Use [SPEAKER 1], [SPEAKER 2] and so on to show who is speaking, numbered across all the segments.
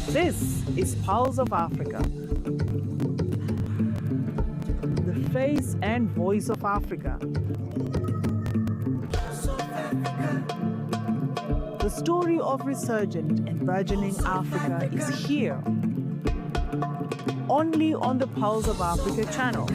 [SPEAKER 1] This is Pulse of Africa, the face and voice of Africa. The story of resurgent and burgeoning Africa is here, only on the Pulse of Africa channel.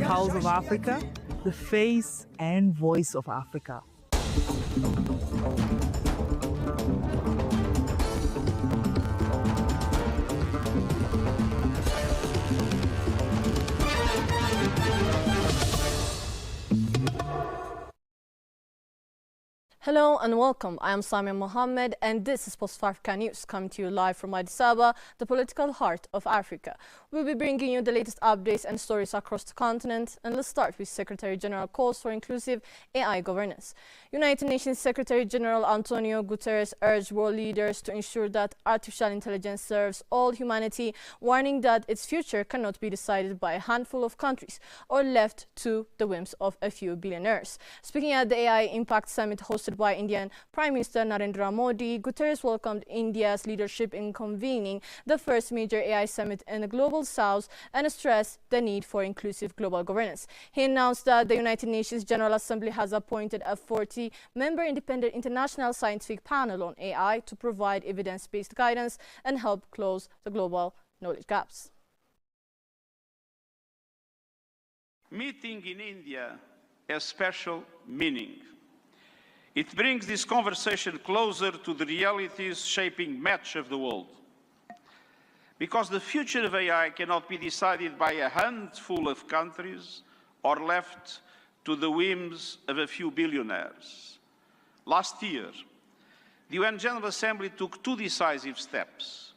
[SPEAKER 1] Pulse of Africa, the face and voice of Africa.
[SPEAKER 2] Hello and welcome. I am Samia Mohammed and this is Post Africa News coming to you live from Addis Ababa, the political heart of Africa. We'll be bringing you the latest updates and stories across the continent, and let's start with Secretary General calls for inclusive AI governance. United Nations Secretary General Antonio Guterres urged world leaders to ensure that artificial intelligence serves all humanity, warning that its future cannot be decided by a handful of countries or left to the whims of a few billionaires. Speaking at the AI Impact Summit hosted by Indian Prime Minister Narendra Modi, Guterres welcomed India's leadership in convening the first major AI summit in the global south and stressed the need for inclusive global governance. He announced that the United Nations General Assembly has appointed a 40-member independent international scientific panel on AI to provide evidence-based guidance and help close the global knowledge gaps.
[SPEAKER 3] Meeting in India has special meaning. It brings this conversation closer to the realities shaping much of the world. Because the future of AI cannot be decided by a handful of countries or left to the whims of a few billionaires. Last year, the UN General Assembly took two decisive steps.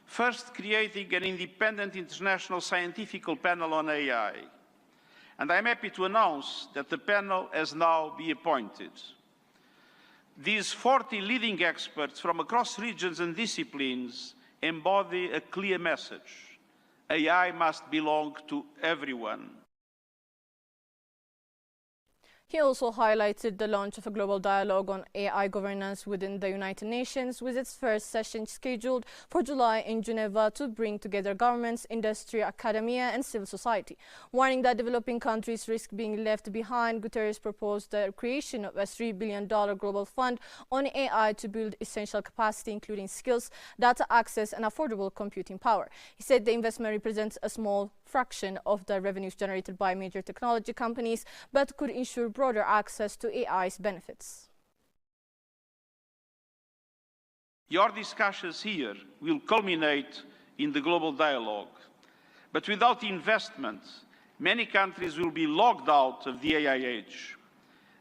[SPEAKER 3] First, creating an independent international scientific panel on AI. And I'm happy to announce that the panel has now been appointed. These 40 leading experts from across regions and disciplines embody a clear message. AI must belong to everyone.
[SPEAKER 2] He also highlighted the launch of a global dialogue on AI governance within the United Nations, with its first session scheduled for July in Geneva to bring together governments, industry, academia and civil society. Warning that developing countries risk being left behind, Guterres proposed the creation of a $3 billion global fund on AI to build essential capacity, including skills, data access and affordable computing power. He said the investment represents a small fraction of the revenues generated by major technology companies, but could ensure broader access to AI's benefits.
[SPEAKER 3] Your discussions here will culminate in the global dialogue. But without investment, many countries will be locked out of the AI age.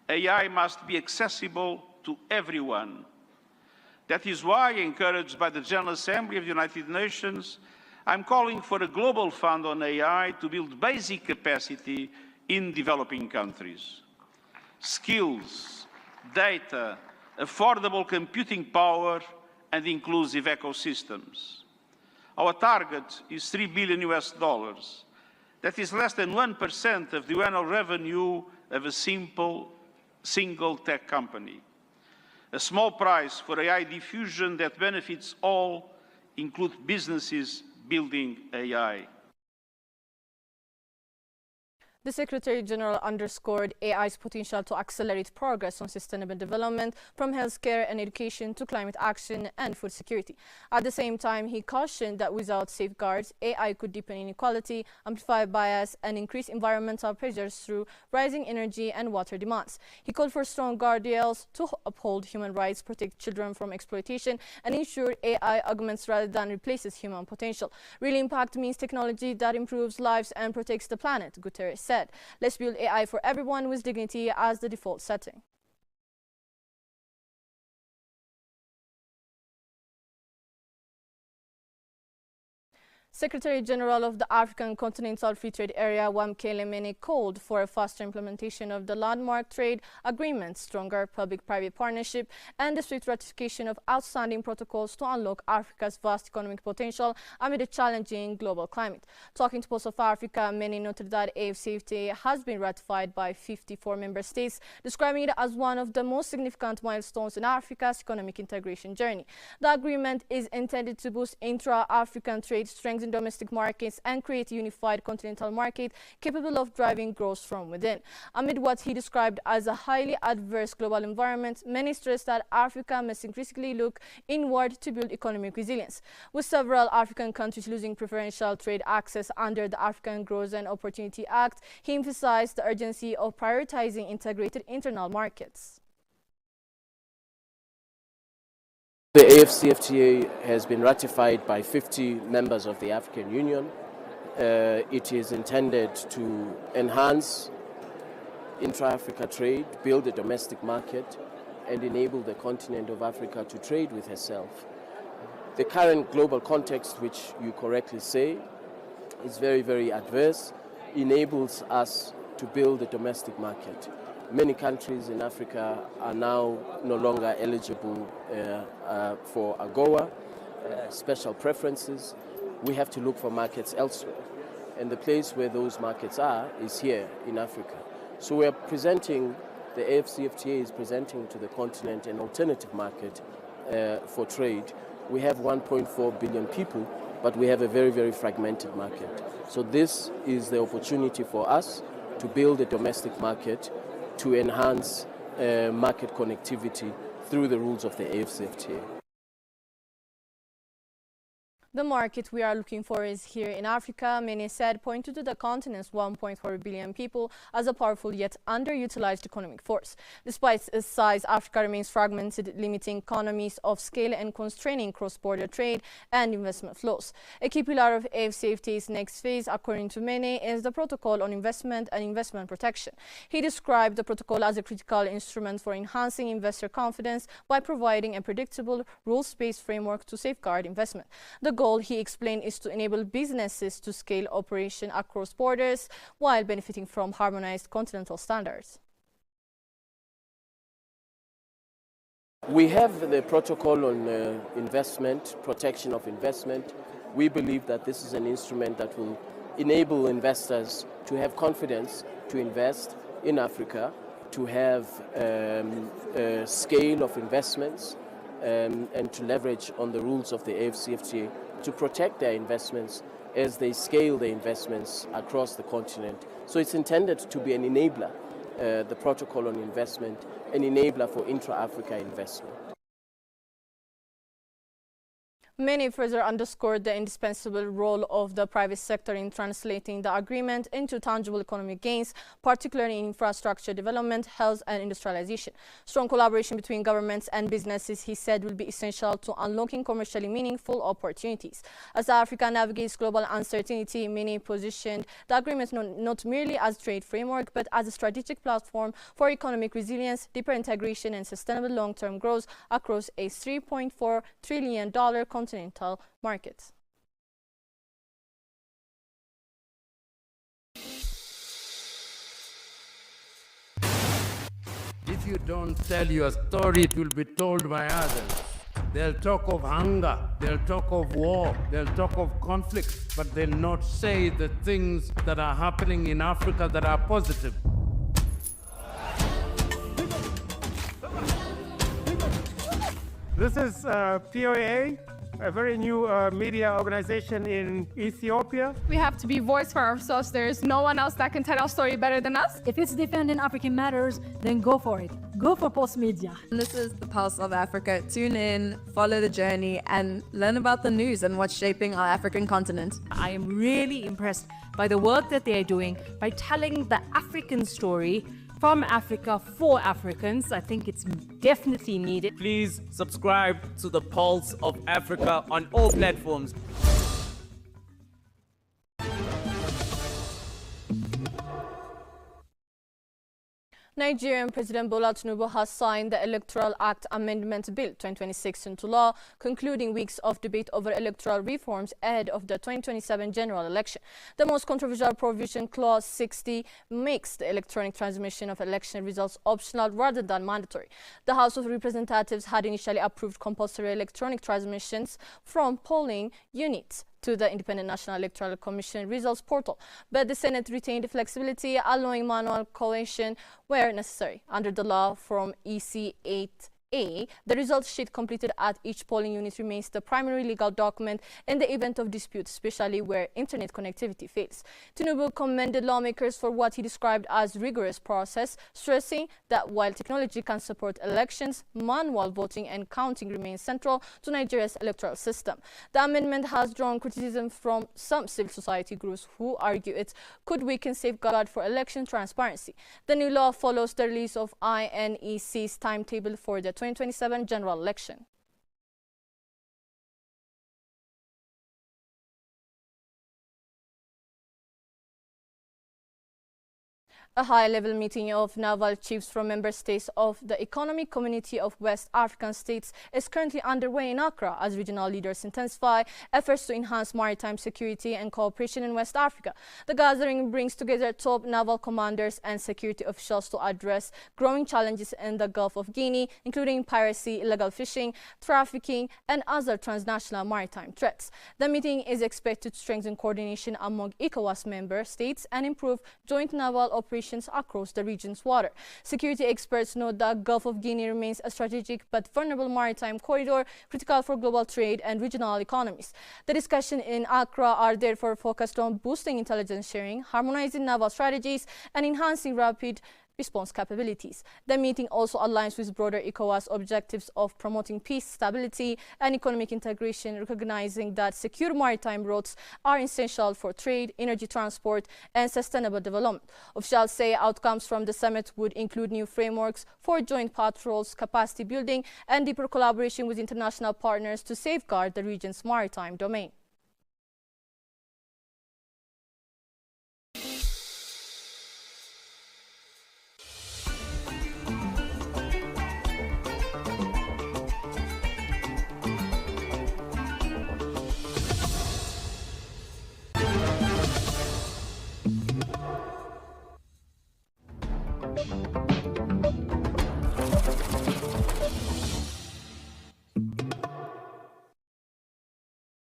[SPEAKER 3] AI must be accessible to everyone. That is why, encouraged by the General Assembly of the United Nations, I'm calling for a global fund on AI to build basic capacity in developing countries. Skills, data, affordable computing power, and inclusive ecosystems. Our target is $3 billion. That is less than 1% of the annual revenue of a single tech company. A small price for AI diffusion that benefits all, include businesses building AI.
[SPEAKER 2] The Secretary General underscored AI's potential to accelerate progress on sustainable development, from healthcare and education to climate action and food security. At the same time, he cautioned that without safeguards, AI could deepen inequality, amplify bias, and increase environmental pressures through rising energy and water demands. He called for strong guardrails to uphold human rights, protect children from exploitation, and ensure AI augments rather than replaces human potential. Real impact means technology that improves lives and protects the planet, Guterres said. Let's build AI for everyone with dignity as the default setting. Secretary General of the African Continental Free Trade Area, Wamkele Mene, called for a faster implementation of the landmark trade agreement, stronger public-private partnership, and the swift ratification of outstanding protocols to unlock Africa's vast economic potential amid a challenging global climate. Talking to Pulse of Africa, Mene noted that AFCFTA has been ratified by 54 member states, describing it as one of the most significant milestones in Africa's economic integration journey. The agreement is intended to boost intra-African trade, strengthen domestic markets, and create a unified continental market capable of driving growth from within. Amid what he described as a highly adverse global environment, many stressed that Africa must increasingly look inward to build economic resilience. With several African countries losing preferential trade access under the African Growth and Opportunity Act, he emphasized the urgency of prioritizing integrated internal markets.
[SPEAKER 4] The AFCFTA has been ratified by 50 members of the African Union. It is intended to enhance intra-Africa trade, build a domestic market, and enable the continent of Africa to trade with herself. The current global context, which you correctly say, is very, very adverse, enables us to build a domestic market. Many countries in Africa are now no longer eligible for AGOA, special preferences. We have to look for markets elsewhere. And the place where those markets are is here in Africa. So we are presenting, the AFCFTA is presenting to the continent an alternative market for trade. We have 1.4 billion people, but we have a very, very fragmented market. So this is the opportunity for us to build a domestic market to enhance market connectivity through the rules of the AFCFTA.
[SPEAKER 2] The market we are looking for is here in Africa, Mene said, pointing to the continent's 1.4 billion people as a powerful yet underutilized economic force. Despite its size, Africa remains fragmented, limiting economies of scale and constraining cross-border trade and investment flows. A key pillar of AFCFTA's next phase, according to Mene, is the Protocol on Investment and Investment Protection. He described the protocol as a critical instrument for enhancing investor confidence by providing a predictable, rules-based framework to safeguard investment. The goal, he explained, is to enable businesses to scale operation across borders while benefiting from harmonized continental standards.
[SPEAKER 4] We have the protocol on investment, protection of investment. We believe that this is an instrument that will enable investors to have confidence to invest in Africa, to have a scale of investments, and to leverage on the rules of the AFCFTA to protect their investments as they scale their investments across the continent. So it's intended to be an enabler, the protocol on investment, an enabler for intra-Africa investment.
[SPEAKER 2] Many further underscored the indispensable role of the private sector in translating the agreement into tangible economic gains, particularly in infrastructure development, health and industrialization. Strong collaboration between governments and businesses, he said, will be essential to unlocking commercially meaningful opportunities. As Africa navigates global uncertainty, Mene positioned the agreement not merely as a trade framework, but as a strategic platform for economic resilience, deeper integration and sustainable long-term growth across a $3.4 trillion continental market.
[SPEAKER 5] If you don't tell your story, it will be told by others. They'll talk of hunger, they'll talk of war, they'll talk of conflict, but they'll not say the things that are happening in Africa that are positive.
[SPEAKER 6] This is POA, a very new media organization in Ethiopia.
[SPEAKER 7] We have to be voice for ourselves. There is no one else that can tell our story better than us.
[SPEAKER 8] If it's defending African matters, then go for it. Go for Pulse Media.
[SPEAKER 9] This is the Pulse of Africa. Tune in, follow the journey, and learn about the news and what's shaping our African continent.
[SPEAKER 10] I am really impressed by the work that they are doing by telling the African story from Africa for Africans. I think it's definitely needed.
[SPEAKER 11] Please subscribe to the Pulse of Africa on all platforms.
[SPEAKER 2] Nigerian President Bola Tinubu has signed the Electoral Act Amendment Bill 2026 into law, concluding weeks of debate over electoral reforms ahead of the 2027 general election. The most controversial provision, Clause 60, makes the electronic transmission of election results optional rather than mandatory. The House of Representatives had initially approved compulsory electronic transmissions from polling units to the Independent National Electoral Commission results portal, but the Senate retained flexibility, allowing manual collation where necessary. Under the law from EC 8A, the results sheet completed at each polling unit remains the primary legal document in the event of dispute, especially where internet connectivity fails. Tinubu commended lawmakers for what he described as rigorous process, stressing that while technology can support elections, manual voting and counting remains central to Nigeria's electoral system. The amendment has drawn criticism from some civil society groups who argue it could weaken safeguard for election transparency. The new law follows the release of INEC's timetable for the 2027 general election. A high-level meeting of naval chiefs from member states of the Economic Community of West African States is currently underway in Accra as regional leaders intensify efforts to enhance maritime security and cooperation in West Africa. The gathering brings together top naval commanders and security officials to address growing challenges in the Gulf of Guinea, including piracy, illegal fishing, trafficking, and other transnational maritime threats. The meeting is expected to strengthen coordination among ECOWAS member states and improve joint naval operations across the region's water. Security experts note that Gulf of Guinea remains a strategic but vulnerable maritime corridor critical for global trade and regional economies. The discussion in Accra are therefore focused on boosting intelligence sharing, harmonizing naval strategies, and enhancing rapid response capabilities. The meeting also aligns with broader ECOWAS objectives of promoting peace, stability, and economic integration, recognizing that secure maritime routes are essential for trade, energy transport, and sustainable development. Officials say outcomes from the summit would include new frameworks for joint patrols, capacity building, and deeper collaboration with international partners to safeguard the region's maritime domain.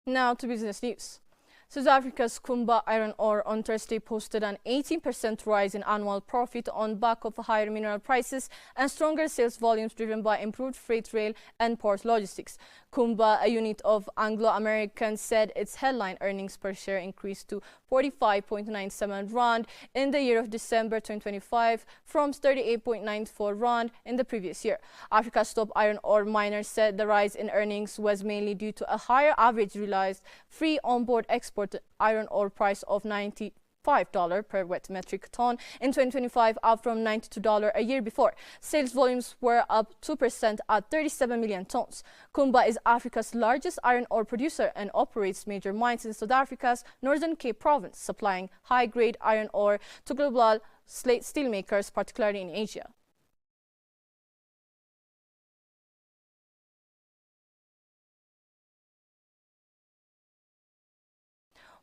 [SPEAKER 2] Now to business news. South Africa's Kumba iron ore on Thursday posted an 18% rise in annual profit on back of higher mineral prices and stronger sales volumes driven by improved freight rail and port logistics. Kumba, a unit of Anglo-American, said its headline earnings per share increased to 45.97 rand in the year of December 2025 from 38.94 rand in the previous year. Africa's top iron ore miners said the rise in earnings was mainly due to a higher average realized free onboard export iron ore price of $95 per wet metric ton in 2025, up from $92 a year before. Sales volumes were up 2% at 37 million tons. Kumba is Africa's largest iron ore producer and operates major mines in South Africa's Northern Cape province, supplying high-grade iron ore to global steelmakers, particularly in Asia.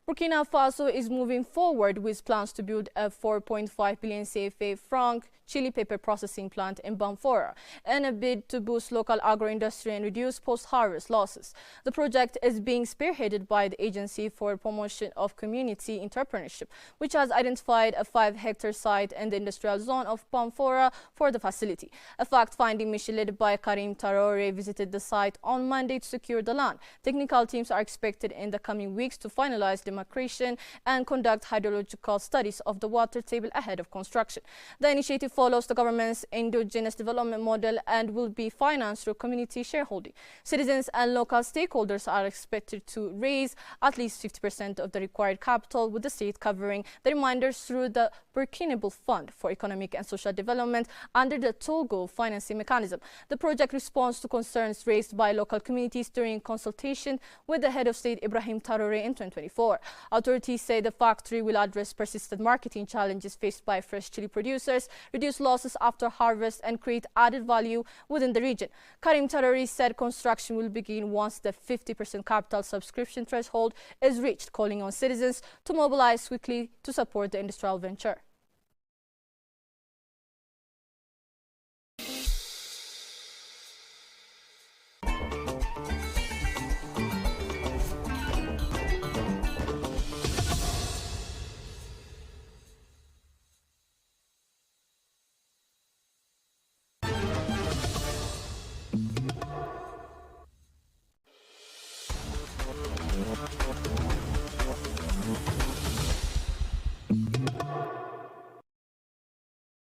[SPEAKER 2] Burkina Faso is moving forward with plans to build a 4.5 billion CFA franc chili pepper processing plant in Bamfora in a bid to boost local agro-industry and reduce post-harvest losses. The project is being spearheaded by the Agency for Promotion of Community Entrepreneurship, which has identified a 5-hectare site in the industrial zone of Bamfora for the facility. A fact-finding mission led by Karim Traore visited the site on Monday to secure the land. Technical teams are expected in the coming weeks to finalize demarcation and conduct hydrological studies of the water table ahead of construction. The initiative follows the government's indigenous development model and will be financed through community shareholding. Citizens and local stakeholders are expected to raise at least 50% of the required capital, with the state covering the remainder through the Burkinable Fund for Economic and Social Development under the Togo financing mechanism. The project responds to concerns raised by local communities during consultation with the head of state Ibrahim Traoré in 2024. Authorities say the factory will address persistent marketing challenges faced by fresh chili producers, reduce losses after harvest, and create added value within the region. Karim Traoré said construction will begin once the 50% capital subscription threshold is reached, calling on citizens to mobilize quickly to support the industrial venture.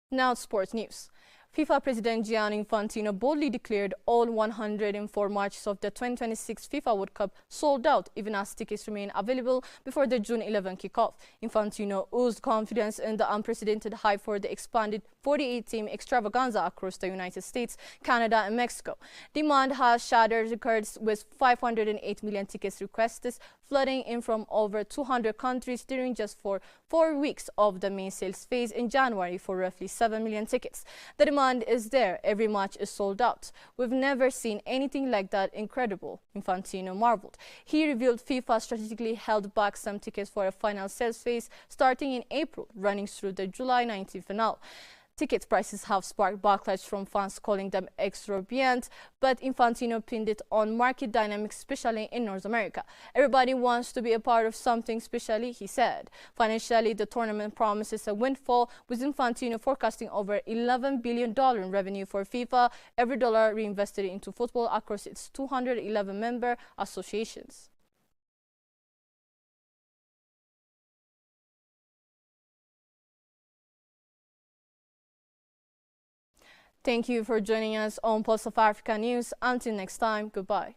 [SPEAKER 2] Now sports news. FIFA President Gianni Infantino boldly declared all 104 matches of the 2026 FIFA World Cup sold out, even as tickets remain available before the June 11 kickoff. Infantino oozed confidence in the unprecedented hype for the expanded 48-team extravaganza across the United States, Canada and Mexico. Demand has shattered records with 508 million tickets requested, flooding in from over 200 countries during just 4 weeks of the main sales phase in January for roughly 7 million tickets. The demand is there. Every match is sold out. We've never seen anything like that. Incredible, Infantino marveled. He revealed FIFA strategically held back some tickets for a final sales phase starting in April, running through the July 19 finale. Ticket prices have sparked backlash from fans calling them exorbitant, but Infantino pinned it on market dynamics, especially in North America. Everybody wants to be a part of something specially, he said. Financially, the tournament promises a windfall, with Infantino forecasting over $11 billion in revenue for FIFA, every dollar reinvested into football across its 211 member associations. Thank you for joining us on Pulse of Africa News. Until next time, goodbye.